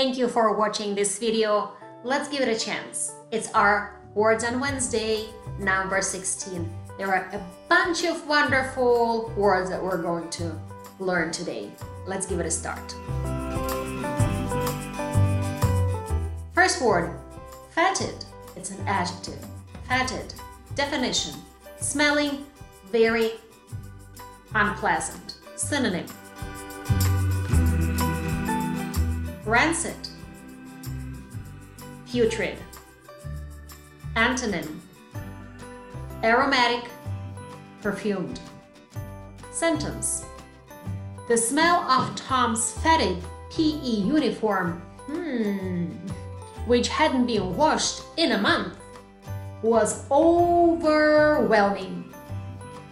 Thank you for watching this video. Let's give it a chance. It's our Words on Wednesday, number 16. There are a bunch of wonderful words that we're going to learn today. Let's give it a start. First word, fetid. It's an adjective. Fetid. Definition, smelling very unpleasant. Synonym, rancid, putrid. Antonym, aromatic, perfumed. Sentence, the smell of Tom's fetid PE uniform, which hadn't been washed in a month, was overwhelming.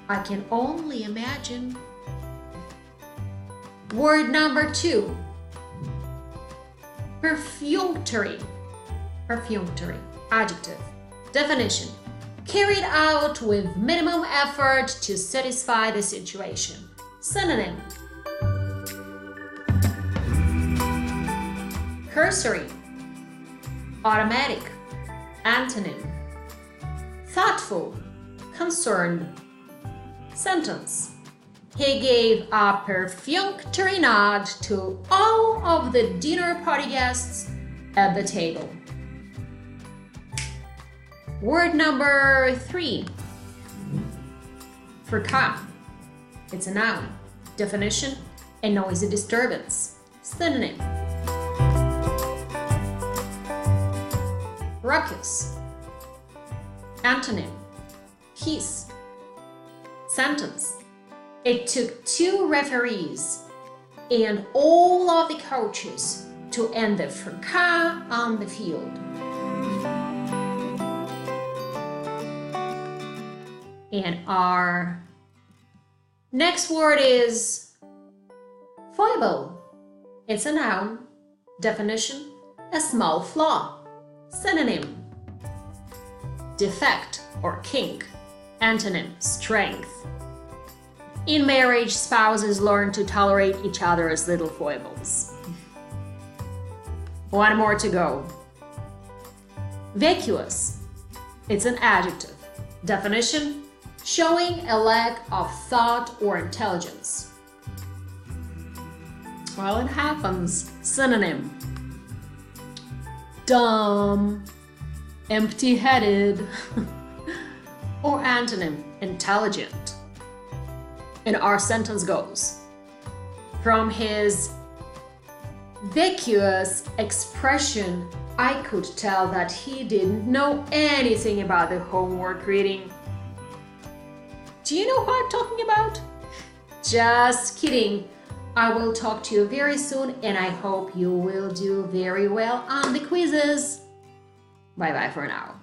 I can only imagine. Word number 2, perfunctory. Perfunctory, adjective. Definition, carried out with minimum effort to satisfy the situation. Synonym, cursory, automatic. Antonym, thoughtful, concerned. Sentence, he gave a perfunctory nod to all of the dinner party guests at the table. Word number 3, fracas. It's a noun. Definition, a noisy disturbance. Synonym, ruckus. Antonym, peace. Sentence, it took 2 referees and all of the coaches to end the fracas on the field. And our next word is foible. It's a noun. Definition, a small flaw. Synonym, defect or kink. Antonym, strength. In marriage, spouses learn to tolerate each other's little foibles. One more to go. Vacuous. It's an adjective. Definition, showing a lack of thought or intelligence. Well, it happens. Synonym, dumb, empty-headed, or antonym, intelligent. And our sentence goes, from his vacuous expression, I could tell that he didn't know anything about the homework reading. Do you know what I'm talking about? Just kidding. I will talk to you very soon, and I hope you will do very well on the quizzes. Bye-bye for now.